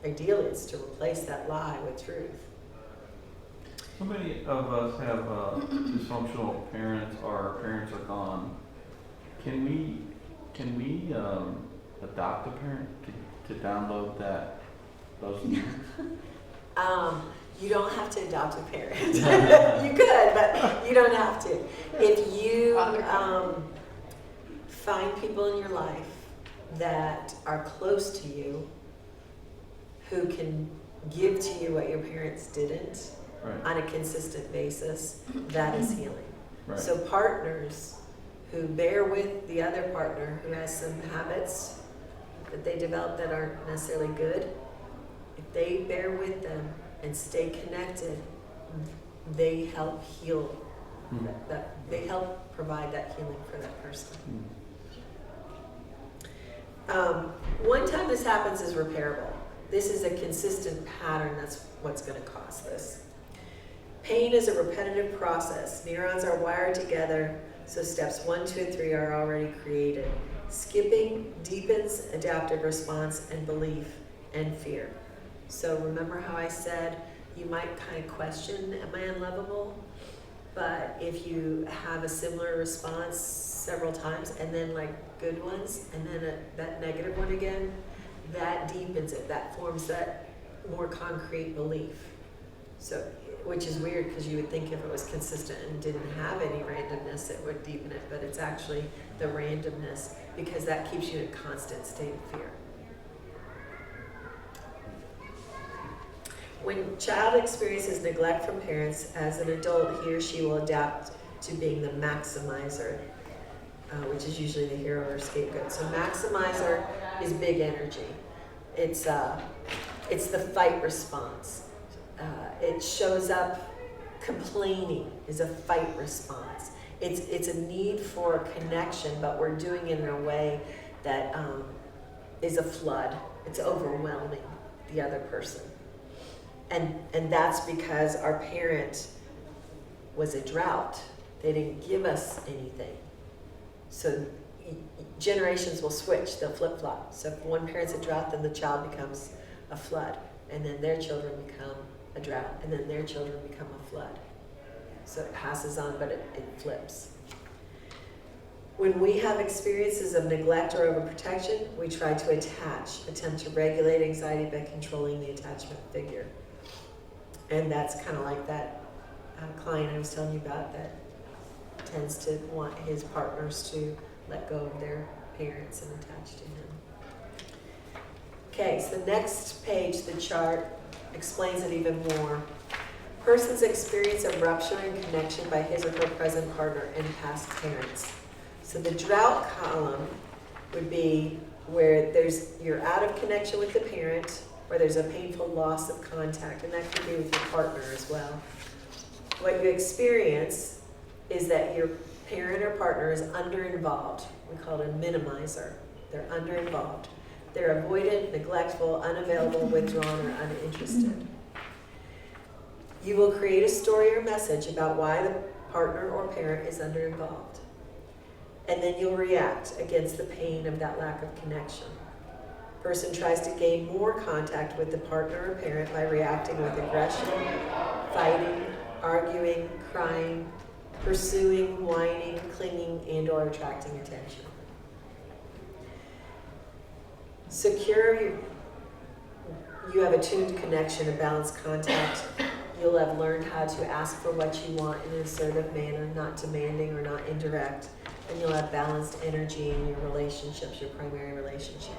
Ideally, it's to replace that lie with truth. So many of us have dysfunctional parents, or our parents are gone. Can we adopt a parent to download those needs? You don't have to adopt a parent. You could, but you don't have to. If you find people in your life that are close to you, who can give to you what your parents didn't, Right. on a consistent basis, that is healing. Right. So partners who bear with the other partner who has some habits that they develop that aren't necessarily good, if they bear with them and stay connected, they help heal. That they help provide that healing for that person. One time this happens is repairable. This is a consistent pattern. That's what's going to cause this. Pain is a repetitive process. Neurons are wired together, so steps 1, 2, and 3 are already created. Skipping deepens adaptive response and belief and fear. So remember how I said you might kind of question, am I unlovable? But if you have a similar response several times, and then like good ones, and then that negative one again, that deepens it. That forms that more concrete belief. So, which is weird because you would think if it was consistent and didn't have any randomness, it would deepen it, but it's actually the randomness, because that keeps you in a constant state of fear. When child experiences neglect from parents, as an adult, he or she will adapt to being the maximizer. which is usually the hero or scapegoat. So maximizer is big energy. It's the fight response. It shows up complaining is a fight response. It's a need for connection, but we're doing it in a way that is a flood. It's overwhelming the other person. And that's because our parent was a drought. They didn't give us anything. So generations will switch, they'll flip-flop. So if one parent's a drought, then the child becomes a flood. And then their children become a drought. And then their children become a flood. So it passes on, but it flips. When we have experiences of neglect or overprotection, we try to attempt to regulate anxiety by controlling the attachment figure. And that's kind of like that client I was telling you about that tends to want his partners to let go of their parents and attach to him. Okay, so the next page, the chart, explains it even more. Person's experience of rupture and connection by his or her present partner and past parents. So the drought column would be where you're out of connection with the parent, or there's a painful loss of contact, and that could be with your partner as well. What you experience is that your parent or partner is under-involved. We call it a minimizer. They're under-involved. They're avoidant, neglectful, unavailable, withdrawn, or uninterested. You will create a story or message about why the partner or parent is under-involved. And then you'll react against the pain of that lack of connection. Person tries to gain more contact with the partner or parent by reacting with aggression, fighting, arguing, crying, pursuing, whining, clinging, and/or attracting attention. Secure, you have attuned connection, a balanced contact. You'll have learned how to ask for what you want in an assertive manner, not demanding or not indirect. And you'll have balanced energy in your relationships, your primary relationship.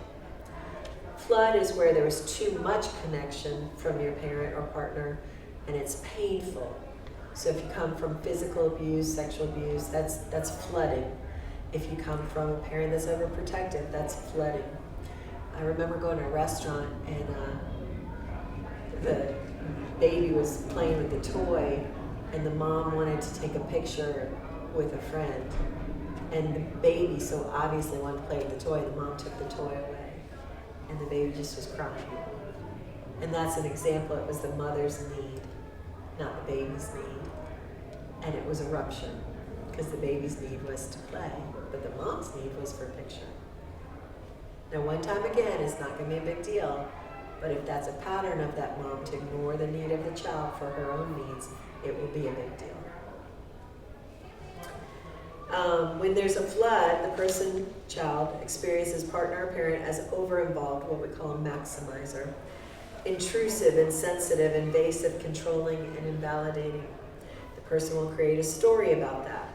Flood is where there was too much connection from your parent or partner, and it's painful. So if you come from physical abuse, sexual abuse, that's flooding. If you come from a parent that's overprotective, that's flooding. I remember going to a restaurant and the baby was playing with the toy, and the mom wanted to take a picture with a friend. And the baby so obviously wanted to play with the toy, the mom took the toy away. And the baby just was crying. And that's an example. It was the mother's need, not the baby's need. And it was a rupture, because the baby's need was to play, but the mom's need was for a picture. Now, one time again is not going to be a big deal, but if that's a pattern of that mom to ignore the need of the child for her own needs, it will be a big deal. When there's a flood, the person, child, experiences partner or parent as over-involved, what we call a maximizer. Intrusive, insensitive, invasive, controlling, and invalidating. The person will create a story about that,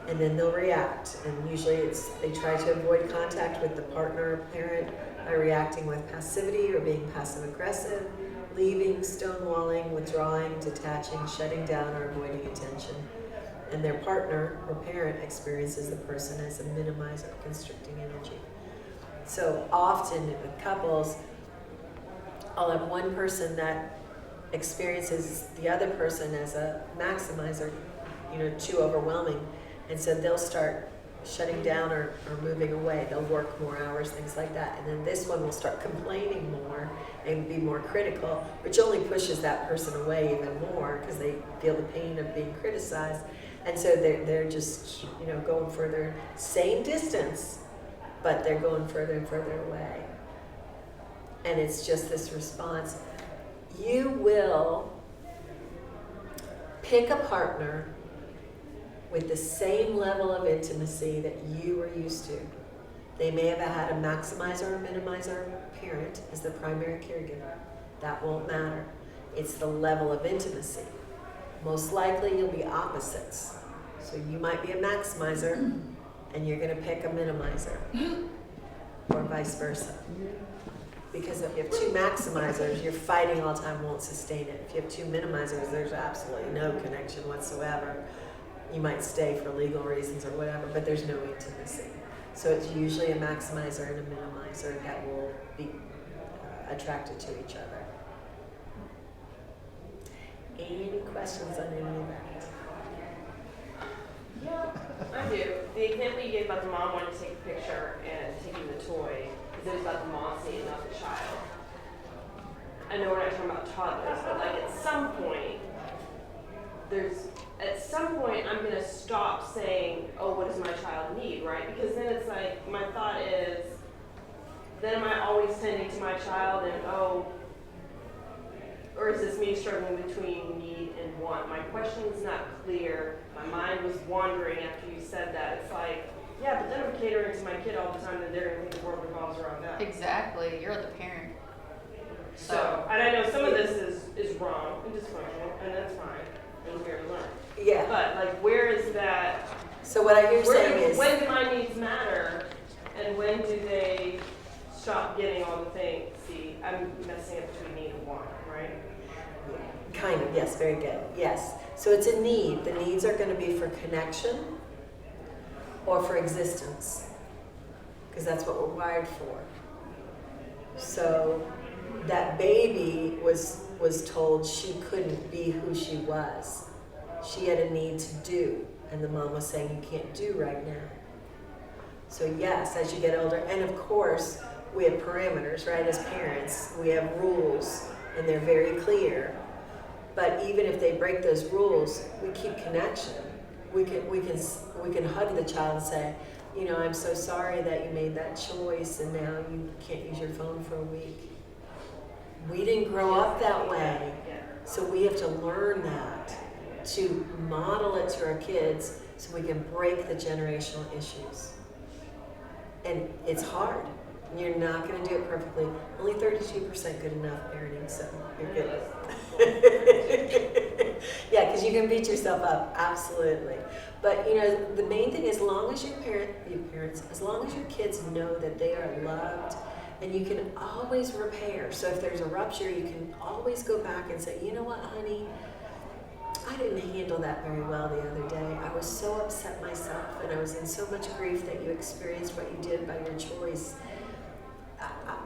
and then they'll react. And usually they try to avoid contact with the partner or parent by reacting with passivity or being passive-aggressive, leaving, stonewalling, withdrawing, detaching, shutting down, or avoiding attention. And their partner or parent experiences the person as a minimizer, constricting energy. So often with couples, I'll have one person that experiences the other person as a maximizer, too overwhelming. And so they'll start shutting down or moving away. They'll work more hours, things like that. And then this one will start complaining more and be more critical, which only pushes that person away even more because they feel the pain of being criticized. And so they're just, going further, same distance, but they're going further and further away. And it's just this response. You will pick a partner with the same level of intimacy that you were used to. They may have had a maximizer or minimizer parent as the primary caregiver. That won't matter. It's the level of intimacy. Most likely you'll be opposites. So you might be a maximizer and you're going to pick a minimizer, or vice versa. Because if you have two maximizers, you're fighting all the time, won't sustain it. If you have two minimizers, there's absolutely no connection whatsoever. you might stay for legal reasons or whatever, but there's no intimacy. So it's usually a maximizer and a minimizer that will be attracted to each other. Any questions on any of that? Yeah, I do. The example you gave about the mom wanting to take a picture and taking the toy, because it was about the mom seeing, not the child. I know we're not talking about toddlers, but like at some point, I'm going to stop saying, oh, what does my child need, right? Because then it's like, my thought is, then am I always tending to my child and, oh, or is this me struggling between need and want? My question's not clear. My mind was wandering after you said that. It's like, yeah, but then I'm catering to my kid all the time and they're going to think the world revolves around them. Exactly. You're the parent. So, and I know some of this is wrong and dysfunctional, and that's fine. And we're here to learn. Yeah. But like, where is that? So what I hear you saying is, When do my needs matter, and when do they stop getting all the things? See, I'm messing up between need and want, right? kind of, yes, very good, yes. So it's a need. The needs are going to be for connection or for existence, because that's what we're wired for. So that baby was told she couldn't be who she was. She had a need to do, and the mom was saying, you can't do right now. So yes, as you get older, and of course, we have parameters, right? As parents, we have rules, and they're very clear. But even if they break those rules, we keep connection. We can hug the child and say, you know, I'm so sorry that you made that choice, and now you can't use your phone for a week. We didn't grow up that way, so we have to learn that, to model it to our kids so we can break the generational issues. And it's hard. You're not going to do it perfectly. Only 32% good enough parenting, so you're good. Yeah, because you can beat yourself up, absolutely. But you know, the main thing is, as long as as long as your kids know that they are loved, and you can always repair. So if there's a rupture, you can always go back and say, you know what, honey, I didn't handle that very well the other day. I was so upset myself, and I was in so much grief that you experienced what you did by your choice.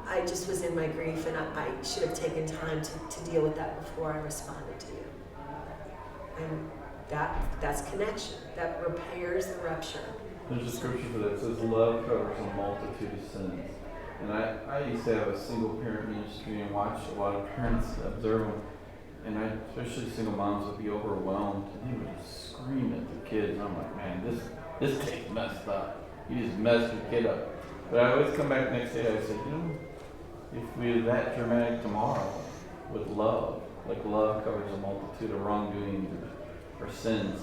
I just was in my grief, and I should have taken time to deal with that before I responded to you. And that's connection. That repairs the rupture. There's a scripture for that. It says, love covers a multitude of sins. And I used to have a single parent ministry and watch a lot of parents observe them. And especially single moms would be overwhelmed, and they would just scream at the kids. And I'm like, man, this kid's messed up. You just messed your kid up. But I always come back the next day and I say, you know, if we were that dramatic tomorrow with love, like love covers a multitude of wrongdoing or sins,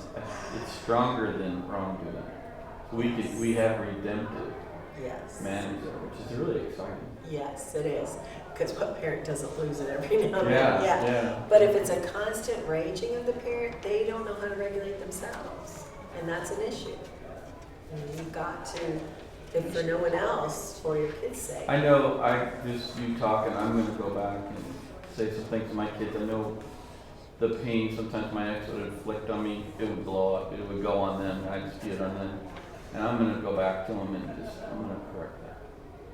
it's stronger than wrongdoing. We have redemptive manners, which is really exciting. Yes, it is. Because what parent doesn't lose it every now and then? Yeah. But if it's a constant raging of the parent, they don't know how to regulate themselves. And that's an issue. And you've got to, if for no one else, for your kids' sake. I know, you talking, I'm going to go back and say some things to my kids. I know the pain sometimes my ex would inflict on me, it would blow up, it would go on them, and I just feel it on them. And I'm going to go back to them and I'm going to correct that.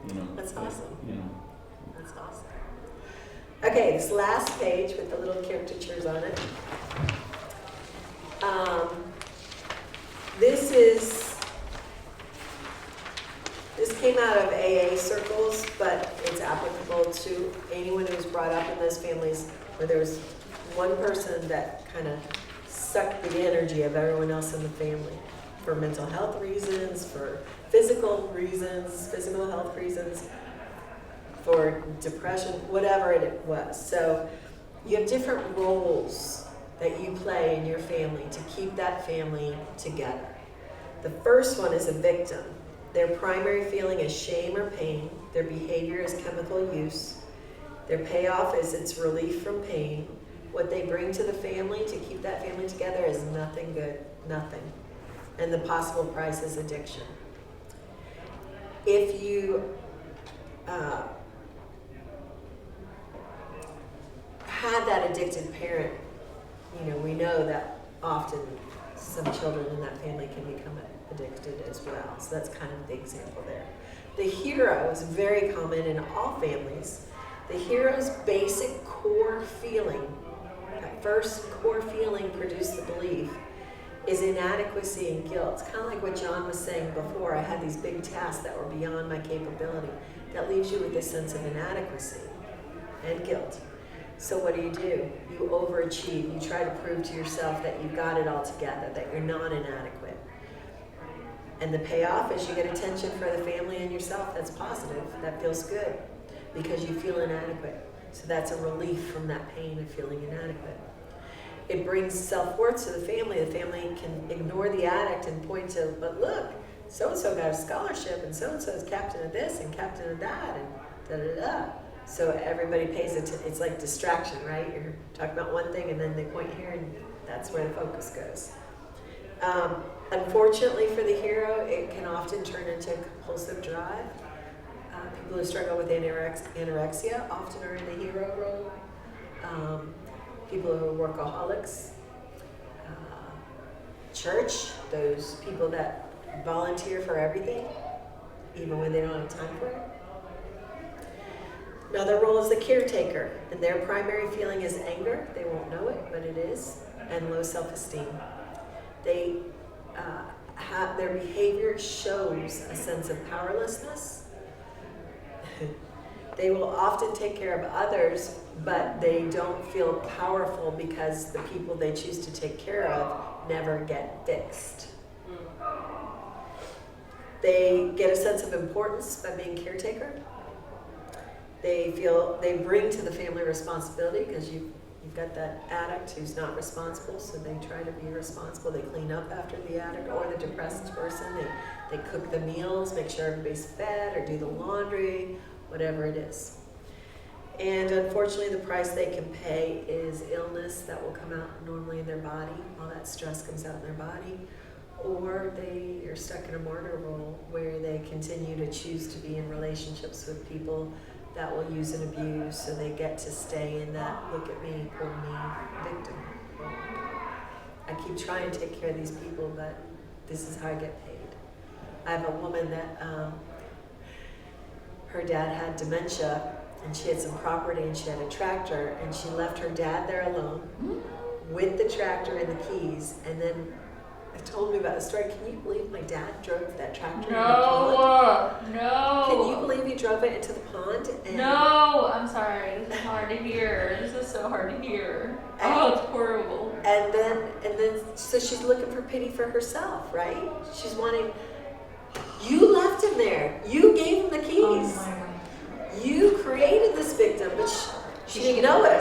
You know, That's awesome. You know. That's awesome. Okay, this last page with the little caricatures on it. This came out of AA circles, but it's applicable to anyone who's brought up in those families where there's one person that kind of sucked the energy of everyone else in the family for mental health reasons, for physical health reasons, for depression, whatever it was. So you have different roles that you play in your family to keep that family together. The first one is a victim. Their primary feeling is shame or pain. Their behavior is chemical use. Their payoff is its relief from pain. What they bring to the family to keep that family together is nothing good, nothing. And the possible price is addiction. If you had that addicted parent, you know, we know that often some children in that family can become addicted as well. So that's kind of the example there. The hero is very common in all families. The hero's basic core feeling, that first core feeling produced the belief, is inadequacy and guilt. It's kind of like what John was saying before. I had these big tasks that were beyond my capability. That leaves you with this sense of inadequacy and guilt. So what do? You overachieve. You try to prove to yourself that you've got it all together, that you're not inadequate. And the payoff is you get attention for the family and yourself. That's positive. That feels good because you feel inadequate. So that's a relief from that pain of feeling inadequate. It brings self-worth to the family. The family can ignore the addict and point to, but look, so-and-so got a scholarship, and so-and-so is captain of this and captain of that, and da-da-da. So everybody pays it. It's like distraction, right? You're talking about one thing, and then they point here, and that's where the focus goes. Unfortunately for the hero, it can often turn into compulsive drive. People who struggle with anorexia often are in the hero role. People who are workaholics. Church, those people that volunteer for everything, even when they don't have time for it. Another role is the caretaker, and their primary feeling is anger. They won't know it, but it is, and low self-esteem. They their behavior shows a sense of powerlessness. They will often take care of others, but they don't feel powerful because the people they choose to take care of never get fixed. They get a sense of importance by being caretaker. They feel they bring to the family responsibility because you've got that addict who's not responsible, so they try to be responsible. They clean up after the addict or the depressed person. They cook the meals, make sure everybody's fed, or do the laundry, whatever it is. And unfortunately, the price they can pay is illness that will come out normally in their body. All that stress comes out in their body. Or they are stuck in a martyr role where they continue to choose to be in relationships with people that will use and abuse, so they get to stay in that look at me, poor me victim role. I keep trying to take care of these people, but this is how I get paid. I have a woman that her dad had dementia, and she had some property, and she had a tractor, and she left her dad there alone with the tractor and the keys, and then told me about the story. Can you believe my dad drove that tractor into the pond? No. Can you believe he drove it into the pond? And No, I'm sorry. This is hard to hear. This is so hard to hear. Oh, it's horrible. And then, so she's looking for pity for herself, right? She's wanting, you left him there. You gave him the keys. Oh my God. You created this victim, but she didn't know it.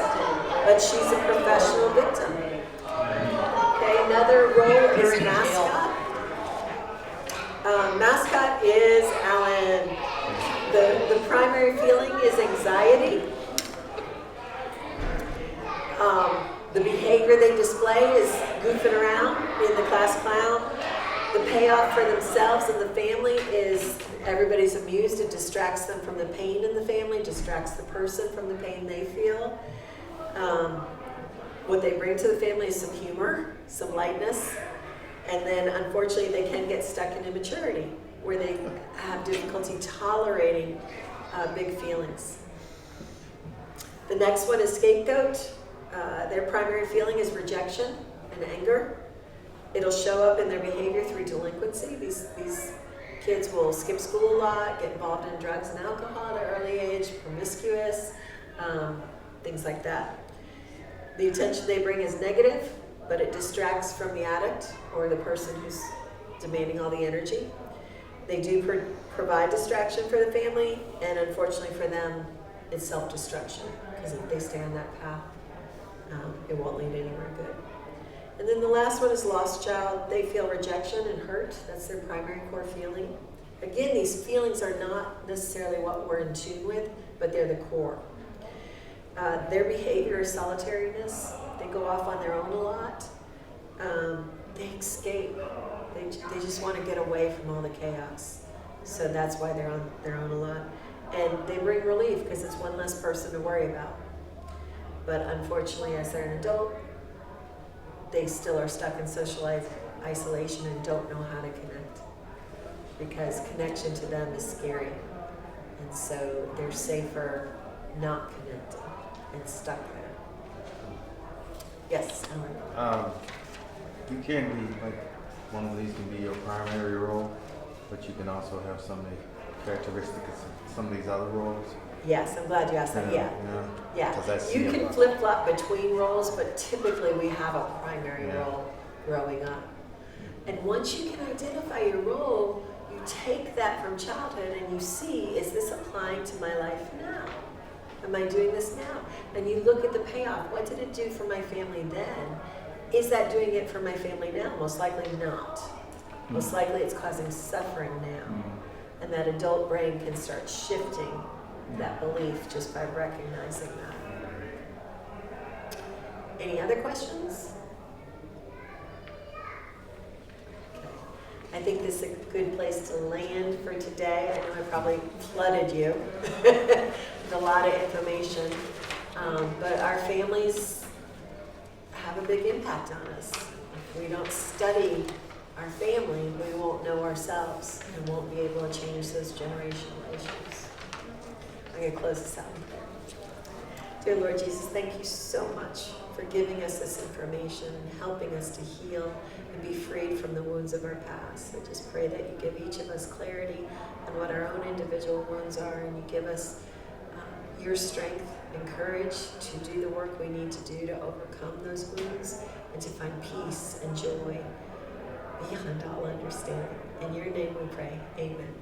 But she's a professional victim. Okay, another role is mascot. Mascot is Alan. The primary feeling is anxiety. The behavior they display is goofing around, being the class clown. The payoff for themselves and the family is everybody's amused. It distracts them from the pain in the family, distracts the person from the pain they feel. What they bring to the family is some humor, some lightness, and then unfortunately they can get stuck in immaturity where they have difficulty tolerating big feelings. The next one is scapegoat. Their primary feeling is rejection and anger. It'll show up in their behavior through delinquency. These kids will skip school a lot, get involved in drugs and alcohol at an early age, promiscuous, things like that. The attention they bring is negative, but it distracts from the addict or the person who's demanding all the energy. They do provide distraction for the family, and unfortunately for them, it's self-destruction, because if they stay on that path, it won't lead anywhere good. And then the last one is lost child. They feel rejection and hurt. That's their primary core feeling. Again, these feelings are not necessarily what we're in tune with, but they're the core. Their behavior is solitariness. They go off on their own a lot. They escape. They just want to get away from all the chaos. So that's why they're on their own a lot. And they bring relief because it's one less person to worry about. But unfortunately, as they're an adult, they still are stuck in social isolation and don't know how to connect. Because connection to them is scary. And so they're safer not connected and stuck there. Yes, Ellen? You can be, like, one of these can be your primary role, but you can also have some of the characteristics of some of these other roles. Yes, I'm glad you asked that, yeah. Yeah, 'Cause I see you a can lot. flip-flop between roles, but typically we have a primary Yeah. role growing up. And once you can identify your role, you take that from childhood and you see, is this applying to my life now? Am I doing this now? And you look at the payoff. What did it do for my family then? Is that doing it for my family now? Most likely not. Most likely it's causing suffering now. And that adult brain can start shifting that belief just by recognizing that. Any other questions? Okay. I think this is a good place to land for today. I know I probably flooded you with a lot of information, but our families have a big impact on us. If we don't study our family, we won't know ourselves and won't be able to change those generational issues. I'm going to close this out in prayer. Dear Lord Jesus, thank you so much for giving us this information and helping us to heal and be freed from the wounds of our past. I just pray that you give each of us clarity on what our own individual wounds are, and you give us your strength and courage to do the work we need to do to overcome those wounds and to find peace and joy beyond all understanding. In your name we pray, amen.